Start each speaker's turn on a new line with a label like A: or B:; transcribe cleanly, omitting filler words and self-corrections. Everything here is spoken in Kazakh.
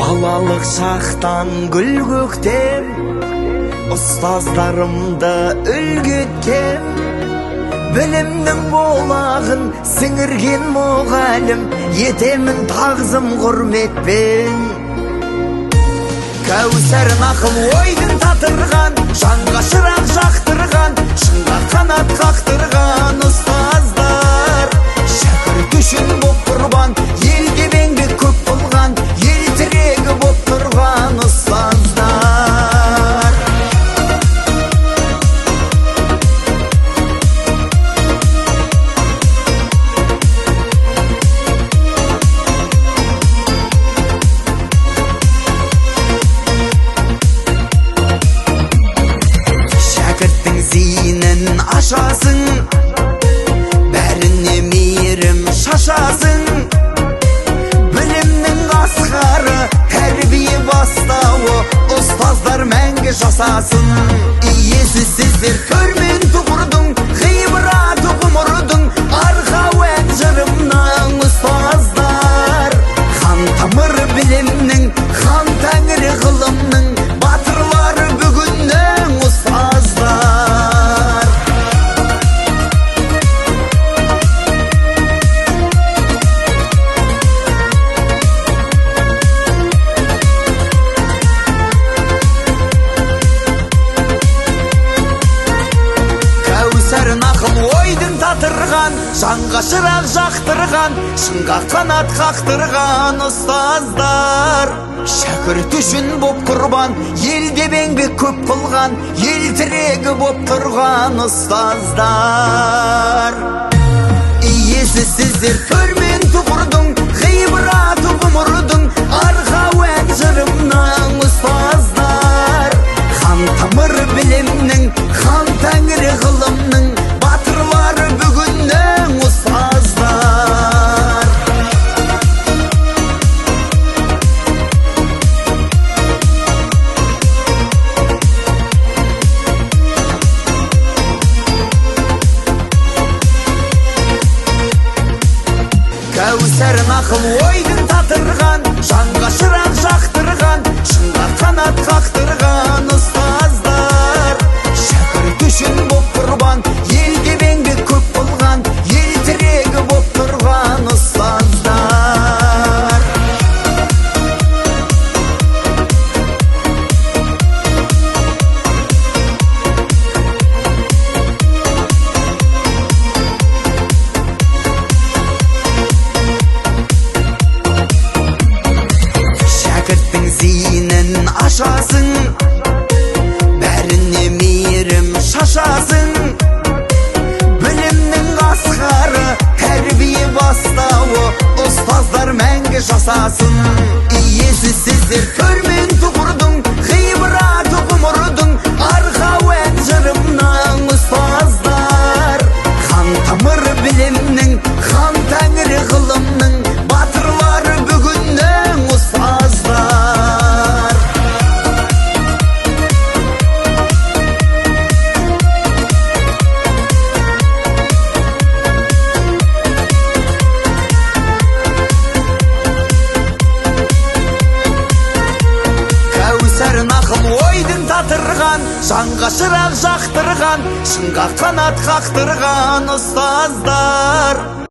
A: балалық шақтан гүл көктем, ұстаздарымды үлгі еткем. Білімнің болағын сіңірген мұғалім, етемін тағзым құрметпен. Кәусар нақыл ойдың татырған, жанға шырақ жақтырған, шыңға қанат қақтырған ұстаздар. Шәкірт үшін боп құрбан, елге еңбек көп болған, ел тірегі боп тұрған ұстаздар. Шәкірттің зейінін ашасың, бәріне мейірім шашасың. Білімнің асқары, тәрбие бастауы, ұстаздар мәңгі жасасын. Иесіз сіздер төрмен тұғырдың, ғибраты ғұмырдың, арқауән жырымның ұстаздар. Хан тамыр білімнің, хан тәңірі ғылымның, батырлары бүгіннің ұстаздар. Кәусар нақыл ойдың татырған, жанға шырақ жақтырған, шыңға қанат қақтырған ұстаздар. Шәкірт үшін боп құрбан, елде еңбек көп қылған, ел тірегі боп тұрған ұстаздар. Иесіз сіздер төрмен тұғырдың, ғибраты ғұмырдың, арқауән жырымның ұстаздар. Хан тамыр білімнің, хан тәңірі ғылымның, батырлары бүгіннің ұстаздар. Кәусар нақыл ойдың татырған, жанға шырақ жақтырған, шыңға қанат қақтырған ұстаздар. Шәкірт үшін боп құрбан, елде еңбек көп болған, ел тірегі боп тұрған ұстаздар. Шәкірттің зейінін ашасың, бәріне мейірім шашасың. Білімнің асқары, тәрбие бастауы, ұстаздар мәңгі жасасын. Иесіз сіздер төрмен тұғырдың, ғибраты ғұмырдың, арқауән жырымның ұстаздар. Хан тамыр білімнің, хан тәңірі ғылымның, батырлары бүгіннің ұстаздар. Кәусар нақыл ойдың татырған, жанға шырақ жақтырған, шыңға қанат қақтырған ұстаздар.